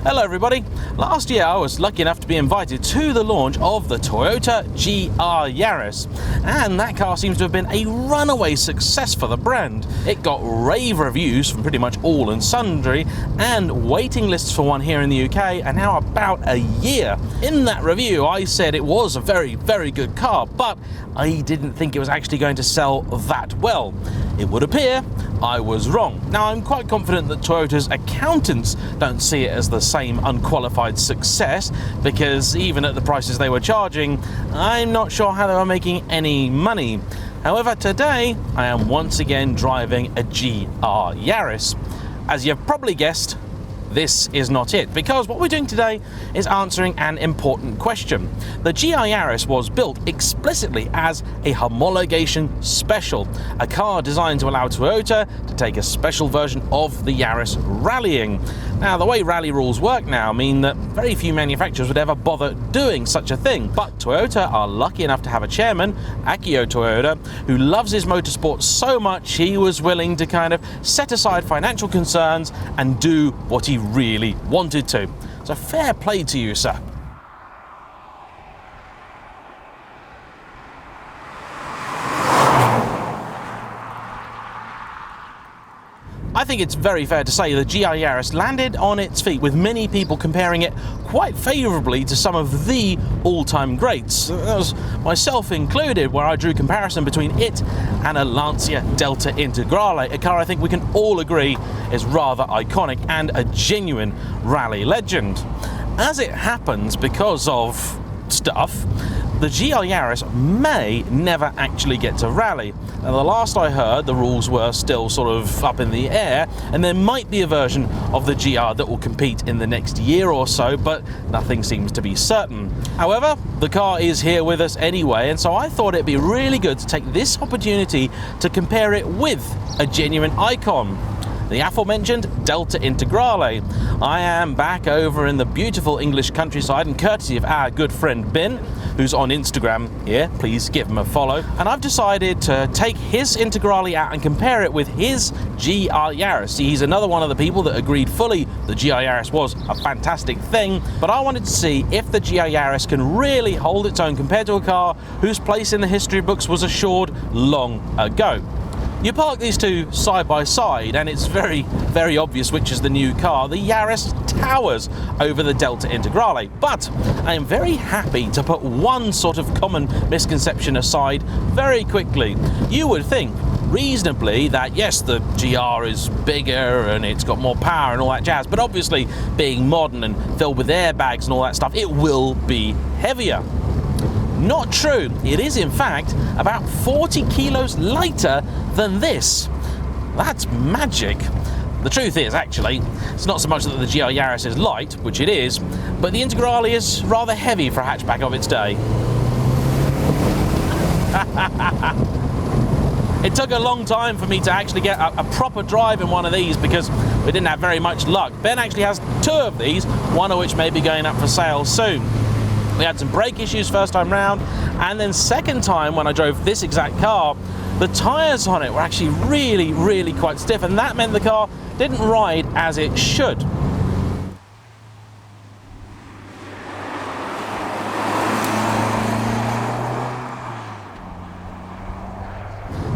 Hello everybody. Last year I was lucky enough to be invited to the launch of the Toyota GR Yaris, and that car seems to have been a runaway success for the brand. It got rave reviews from pretty much all and sundry, and waiting lists for one here in the UK are now about a year. In that review I said it was a very good car, but I didn't think it was actually going to sell that well. It would appear I was wrong. Now, I'm quite confident that Toyota's accountants don't see it as the same unqualified success, because even at the prices they were charging, I'm not sure how they were making any money. However, today I am once again driving a GR Yaris. As you've probably guessed, this is not it, because what we're doing today is answering an important question. The GR Yaris was built explicitly as a homologation special, a car designed to allow Toyota to take a special version of the Yaris rallying. Now, the way rally rules work now mean that very few manufacturers would ever bother doing such a thing, but Toyota are lucky enough to have a chairman, Akio Toyoda, who loves his motorsport so much he was willing to kind of set aside financial concerns and do what he really wanted to. So fair play to you, sir. I think it's very fair to say the GR Yaris landed on its feet, with many people comparing it quite favourably to some of the all-time greats. That was myself included, where I drew comparison between it and a Lancia Delta Integrale, a car I think we can all agree is rather iconic and a genuine rally legend. As it happens, because of stuff, the GR Yaris may never actually get to rally. Now, the last I heard, the rules were still sort of up in the air, and there might be a version of the GR that will compete in the next year or so, but nothing seems to be certain. However, the car is here with us anyway, and so I thought it'd be really good to take this opportunity to compare it with a genuine icon, the aforementioned Delta Integrale. I am back over in the beautiful English countryside, and courtesy of our good friend Ben, who's on Instagram here, please give him a follow, and I've decided to take his Integrale out and compare it with his GR Yaris. See, he's another one of the people that agreed fully the GR Yaris was a fantastic thing, but I wanted to see if the GR Yaris can really hold its own compared to a car whose place in the history books was assured long ago. You park these two side by side and it's very obvious which is the new car. The Yaris towers over the Delta Integrale, but I am very happy to put one sort of common misconception aside very quickly. You would think reasonably that yes, the GR is bigger and it's got more power and all that jazz, but obviously being modern and filled with airbags and all that stuff, it will be heavier. Not true. It is in fact about 40 kilos lighter than this. That's magic. The truth is, actually, it's not so much that the GR Yaris is light, which it is, but the Integrale is rather heavy for a hatchback of its day. It took a long time for me to actually get a proper drive in one of these because we didn't have very much luck. Ben actually has two of these, one of which may be going up for sale soon. We had some brake issues first time round, and then second time when I drove this exact car, the tyres on it were actually really quite stiff, and that meant the car didn't ride as it should.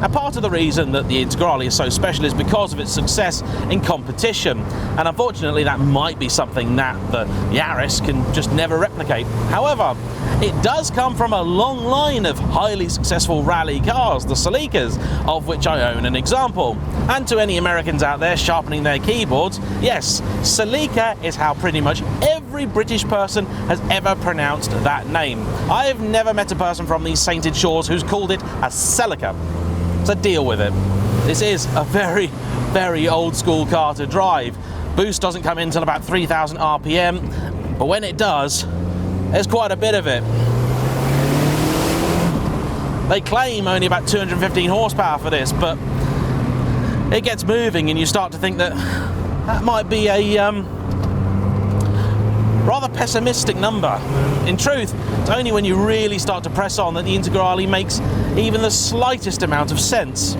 Now, part of the reason that the Integrale is so special is because of its success in competition, and unfortunately that might be something that the Yaris can just never replicate. However, it does come from a long line of highly successful rally cars, the Celicas, of which I own an example. And to any Americans out there sharpening their keyboards, yes, Celica is how pretty much every British person has ever pronounced that name. I've never met a person from these sainted shores who's called it a Celica. So deal with it. This is a very old school car to drive. Boost doesn't come in until about 3,000 RPM, but when it does, there's quite a bit of it. They claim only about 215 horsepower for this, but it gets moving and you start to think that that might be a rather pessimistic number. In truth, it's only when you really start to press on that the Integrale makes even the slightest amount of sense.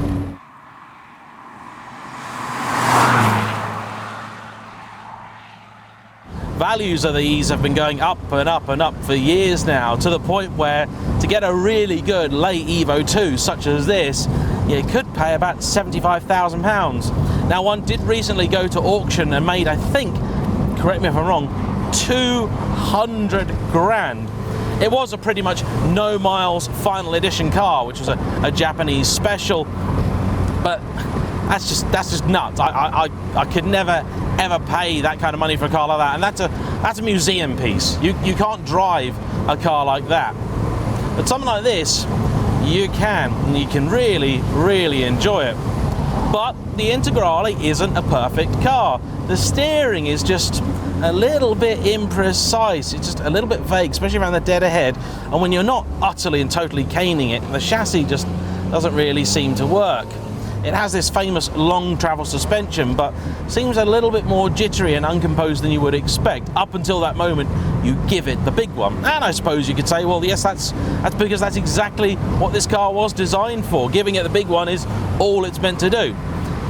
values of these have been going up and up and up for years now, to the point where to get a really good late Evo 2 such as this, you could pay about £75,000. Now, one did recently go to auction and made, I think, correct me if I'm wrong, 200 grand. It was a pretty much no miles final edition car, which was a Japanese special, but that's just nuts. I could never ever pay that kind of money for a car like that, and that's a museum piece. You can't drive a car like that, but something like this you can, and you can really enjoy it. But the Integrale isn't a perfect car. The steering is just a little bit imprecise. It's just a little bit vague, especially around the dead ahead. And when you're not utterly and totally caning it, the chassis just doesn't really seem to work. It has this famous long travel suspension, but seems a little bit more jittery and uncomposed than you would expect up until that moment you give it the big one. And I suppose you could say, well, yes, that's because that's exactly what this car was designed for. Giving it the big one is all it's meant to do.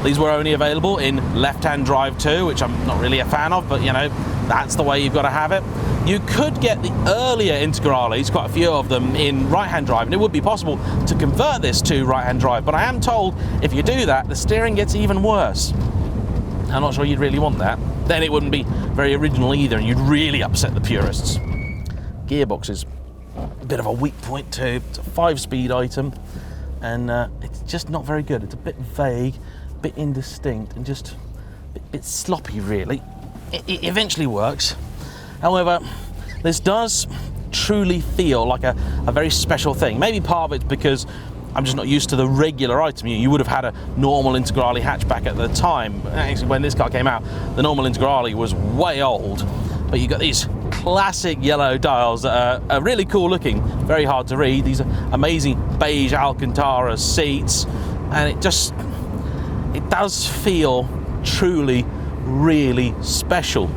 These were only available in left-hand drive too, which I'm not really a fan of, but you know, that's the way you've got to have it. You could get the earlier Integrales, quite a few of them, in right-hand drive, and it would be possible to convert this to right-hand drive, but I am told if you do that, the steering gets even worse. I'm not sure you'd really want that. Then it wouldn't be very original either, and you'd really upset the purists. Gearbox is a bit of a weak point too. It's a 5-speed item, and it's just not very good. It's a bit vague, a bit indistinct, and just a bit sloppy, really. It eventually works. However, this does truly feel like a very special thing. Maybe part of it's because I'm just not used to the regular item. You would have had a normal Integrale hatchback at the time. Actually, when this car came out, the normal Integrale was way old, but you got these classic yellow dials that are really cool looking, very hard to read. These are amazing beige Alcantara seats, and it does feel truly, really special.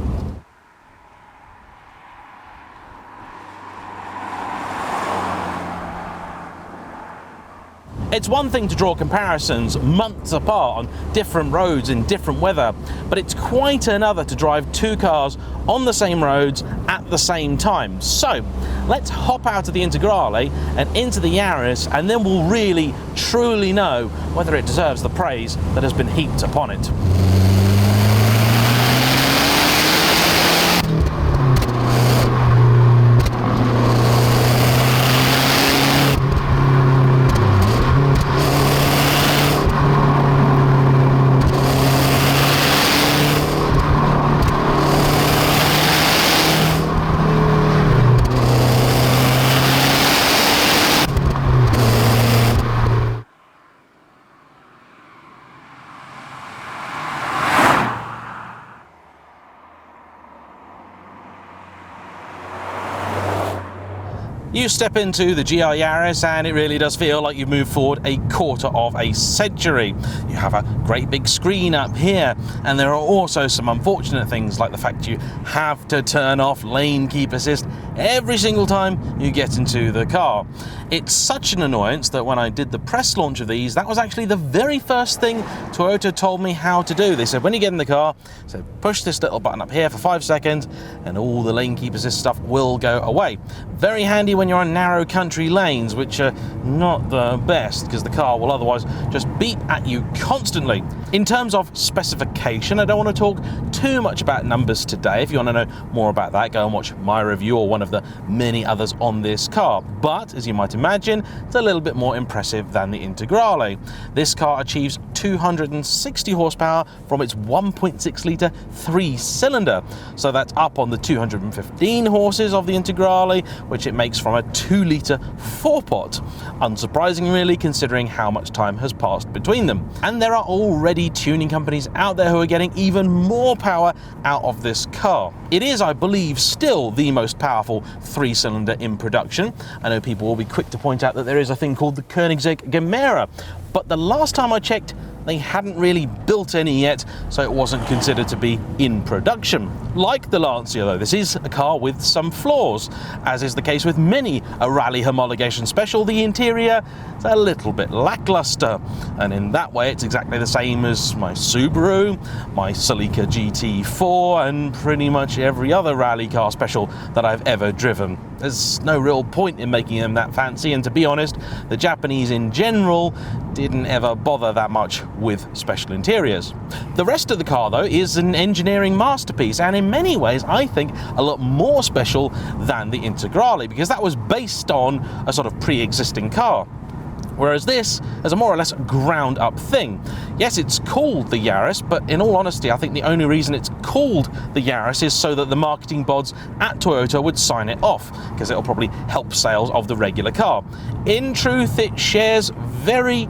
It's one thing to draw comparisons months apart on different roads in different weather, but it's quite another to drive two cars on the same roads at the same time. So let's hop out of the Integrale and into the Yaris, and then we'll really, truly know whether it deserves the praise that has been heaped upon it. You step into the GR Yaris and it really does feel like you've moved forward a quarter of a century. You have a great big screen up here, and there are also some unfortunate things like the fact you have to turn off lane keep assist every single time you get into the car. It's such an annoyance that when I did the press launch of these, that was actually the very first thing Toyota told me how to do. They said when you get in the car, so push this little button up here for 5 seconds and all the lane keep assist stuff will go away. Very handy when you're on narrow country lanes, which are not the best because the car will otherwise just beep at you constantly. In terms of specification, I don't want to talk too much about numbers today. If you want to know more about that, go and watch my review or one of the many others on this car. But as you might imagine, it's a little bit more impressive than the Integrale. This car achieves 260 horsepower from its 1.6 litre 3-cylinder. So that's up on the 215 horses of the Integrale, which it makes from a 2-litre 4-pot. Unsurprising really, considering how much time has passed between them. And there are already tuning companies out there who are getting even more power out of this car. It is, I believe, still the most powerful 3-cylinder in production. I know people will be quick to point out that there is a thing called the Koenigsegg Gemera, but the last time I checked, they hadn't really built any yet, so it wasn't considered to be in production. Like the Lancia though, this is a car with some flaws. As is the case with many a rally homologation special, the interior is a little bit lackluster. And in that way, it's exactly the same as my Subaru, my Celica GT4, and pretty much every other rally car special that I've ever driven. There's no real point in making them that fancy, and to be honest, the Japanese in general didn't ever bother that much with special interiors. The rest of the car though is an engineering masterpiece, and in many ways I think a lot more special than the Integrale, because that was based on a sort of pre-existing car. Whereas this is a more or less ground up thing. Yes, it's called the Yaris, but in all honesty, I think the only reason it's called the Yaris is so that the marketing bods at Toyota would sign it off, because it'll probably help sales of the regular car. In truth, it shares very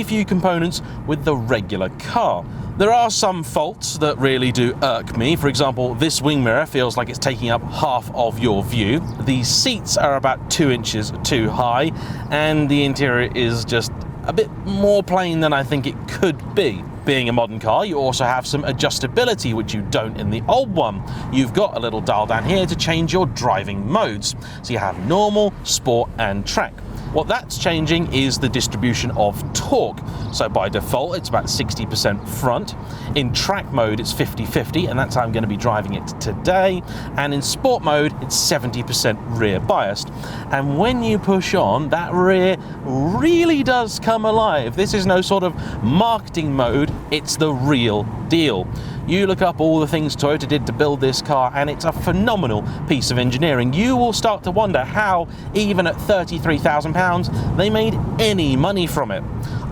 few components with the regular car. There are some faults that really do irk me. For example, this wing mirror feels like it's taking up half of your view. The seats are about 2 inches too high, and the interior is just a bit more plain than I think it could be. Being a modern car, you also have some adjustability, which you don't in the old one. You've got a little dial down here to change your driving modes. So you have normal, sport, and track. What that's changing is the distribution of torque. So by default, it's about 60% front. In track mode, it's 50-50, and that's how I'm going to be driving it today. And in sport mode, it's 70% rear biased. And when you push on, that rear really does come alive. This is no sort of marketing mode, it's the real deal. You look up all the things Toyota did to build this car, and it's a phenomenal piece of engineering. You will start to wonder how, even at £33,000, they made any money from it.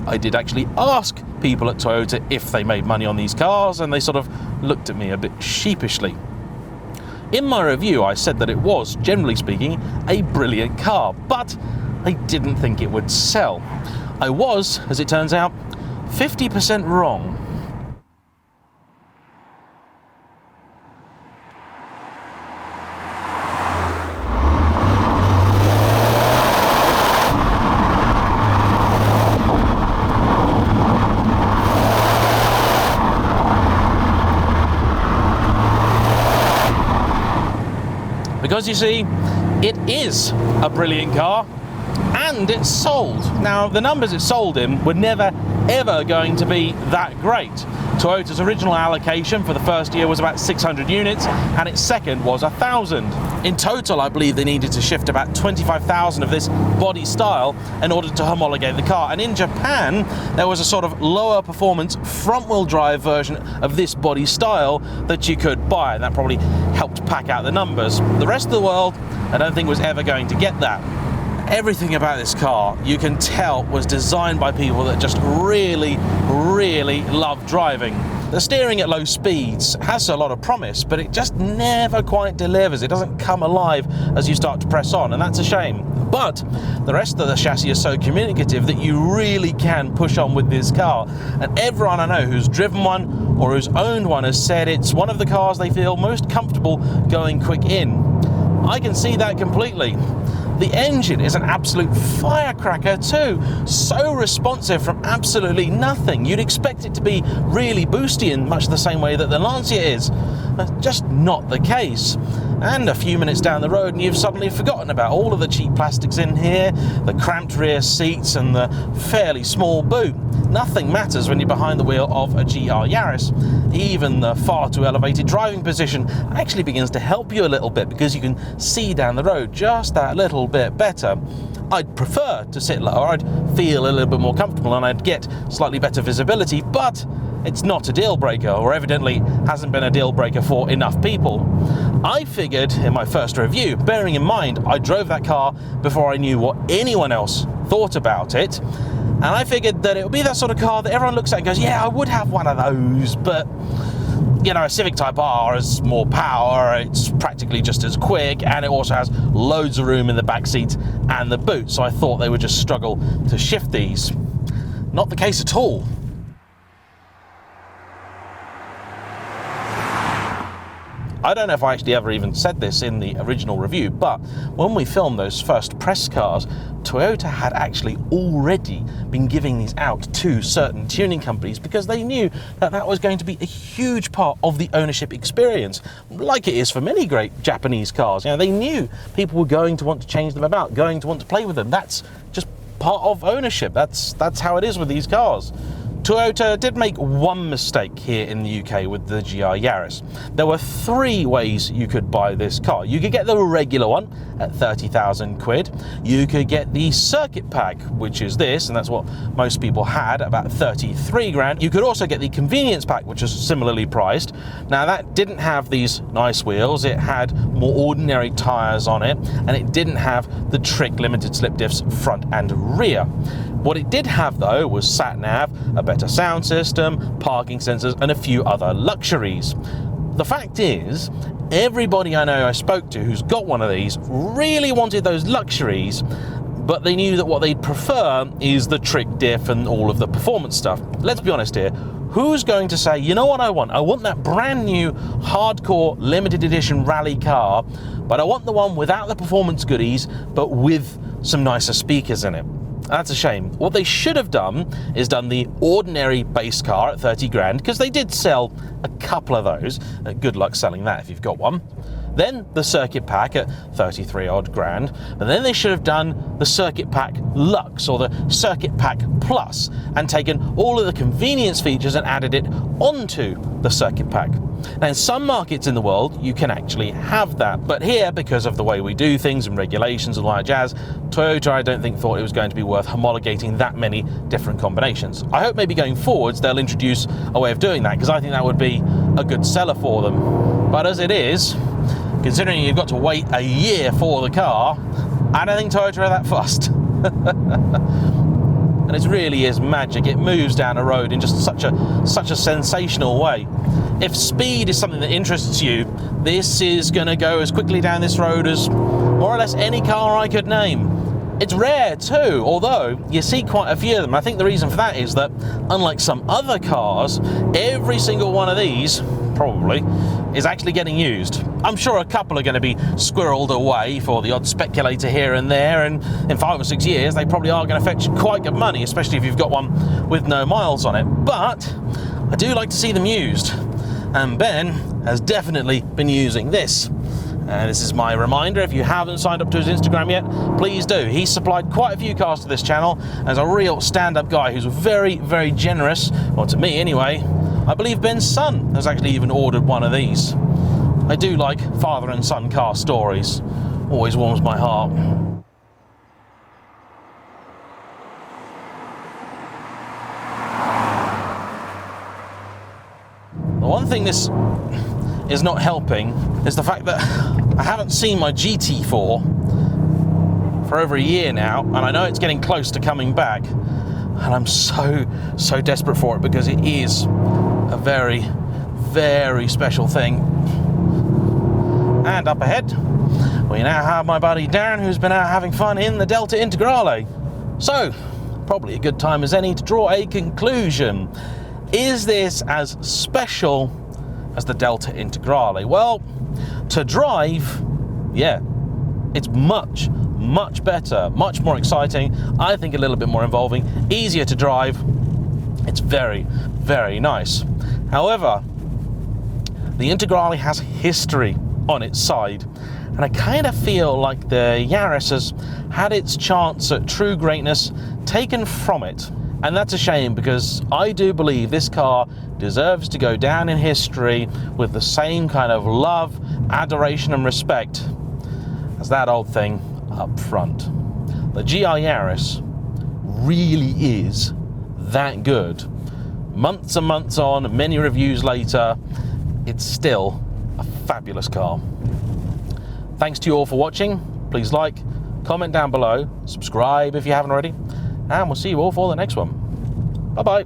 I did actually ask people at Toyota if they made money on these cars, and they sort of looked at me a bit sheepishly. In my review, I said that it was, generally speaking, a brilliant car, but I didn't think it would sell. I was, as it turns out, 50% wrong. Because you see, it is a brilliant car, and it's sold. Now, the numbers it's sold in were never ever going to be that great. Toyota's original allocation for the first year was about 600 units, and its second was 1,000. In total, I believe they needed to shift about 25,000 of this body style in order to homologate the car. And in Japan, there was a sort of lower performance front-wheel drive version of this body style that you could buy, and that probably helped pack out the numbers. The rest of the world, I don't think was ever going to get that. Everything about this car, you can tell, was designed by people that just really love driving. The steering at low speeds has a lot of promise, but it just never quite delivers. It doesn't come alive as you start to press on, and that's a shame. But the rest of the chassis is so communicative that you really can push on with this car. And everyone I know who's driven one or who's owned one has said it's one of the cars they feel most comfortable going quick in. I can see that completely. The engine is an absolute firecracker too, so responsive from absolutely nothing. You'd expect it to be really boosty in much the same way that the Lancia is. Just not the case. And a few minutes down the road and you've suddenly forgotten about all of the cheap plastics in here, the cramped rear seats and the fairly small boot. Nothing matters when you're behind the wheel of a GR Yaris. Even the far too elevated driving position actually begins to help you a little bit because you can see down the road just that little bit better. I'd prefer to sit lower, I'd feel a little bit more comfortable and I'd get slightly better visibility, but it's not a deal breaker, or evidently hasn't been a deal breaker for enough people. I figured in my first review, bearing in mind I drove that car before I knew what anyone else thought about it, and I figured that it would be that sort of car that everyone looks at and goes, yeah, I would have one of those, but you know, a Civic Type R has more power, it's practically just as quick, and it also has loads of room in the back seat and the boot, so I thought they would just struggle to shift these. Not the case at all. I don't know if I actually ever even said this in the original review, but when we filmed those first press cars, Toyota had actually already been giving these out to certain tuning companies because they knew that that was going to be a huge part of the ownership experience, like it is for many great Japanese cars. You know, they knew people were going to want to change them about, going to want to play with them. That's just part of ownership. That's how it is with these cars. Toyota did make one mistake here in the UK with the GR Yaris. There were 3 ways you could buy this car. You could get the regular one at 30,000 quid. You could get the circuit pack, which is this, and that's what most people had, about 33 grand. You could also get the convenience pack, which is similarly priced. Now that didn't have these nice wheels, it had more ordinary tyres on it, and it didn't have the trick limited slip diffs front and rear. What it did have though was sat-nav, a better sound system, parking sensors, and a few other luxuries. The fact is, everybody I know I spoke to who's got one of these really wanted those luxuries, but they knew that what they'd prefer is the trick diff and all of the performance stuff. Let's be honest here, who's going to say, you know what I want? I want that brand new hardcore limited edition rally car, but I want the one without the performance goodies, but with some nicer speakers in it. That's a shame. What they should have done is done the ordinary base car at 30 grand, because they did sell a couple of those. Good luck selling that if you've got one. Then the circuit pack at 33 odd grand, and then they should have done the circuit pack Lux or the circuit pack Plus and taken all of the convenience features and added it onto the circuit pack. Now in some markets in the world you can actually have that, but here, because of the way we do things and regulations and all that jazz, Toyota I don't think thought it was going to be worth homologating that many different combinations. I hope maybe going forwards they'll introduce a way of doing that, because I think that would be a good seller for them. But as it is, considering you've got to wait a year for the car, I don't think Toyota are that fussed. And it really is magic. It moves down a road in just such a sensational way. If speed is something that interests you, this is going to go as quickly down this road as more or less any car I could name. It's rare too, although you see quite a few of them. I think the reason for that is that, unlike some other cars, every single one of these, probably, is actually getting used. I'm sure a couple are going to be squirreled away for the odd speculator here and there, and in 5 or 6 years they probably are going to fetch quite good money, especially if you've got one with no miles on it. But I do like to see them used, and Ben has definitely been using this. And this is my reminder, if you haven't signed up to his Instagram yet, please do. He's supplied quite a few cars to this channel as a real stand-up guy who's very, very generous, well, to me anyway. I believe Ben's son has actually even ordered one of these. I do like father and son car stories. Always warms my heart. The one thing this is not helping is the fact that I haven't seen my GT4 for over a year now, and I know it's getting close to coming back, and I'm so desperate for it because it is a very, very special thing. And up ahead, we now have my buddy Darren, who's been out having fun in the Delta Integrale. So, probably a good time as any to draw a conclusion. Is this as special as the Delta Integrale? Well, to drive, yeah, it's much better, much more exciting, I think a little bit more involving, easier to drive. It's very, very nice. However, the Integrale has history on its side, and I kind of feel like the Yaris has had its chance at true greatness taken from it. And that's a shame, because I do believe this car deserves to go down in history with the same kind of love, adoration and respect as that old thing up front. The GR Yaris really is that good. Months and months on, many reviews later, it's still a fabulous car. Thanks to you all for watching. Please like, comment down below, subscribe if you haven't already, and we'll see you all for the next one. Bye-bye.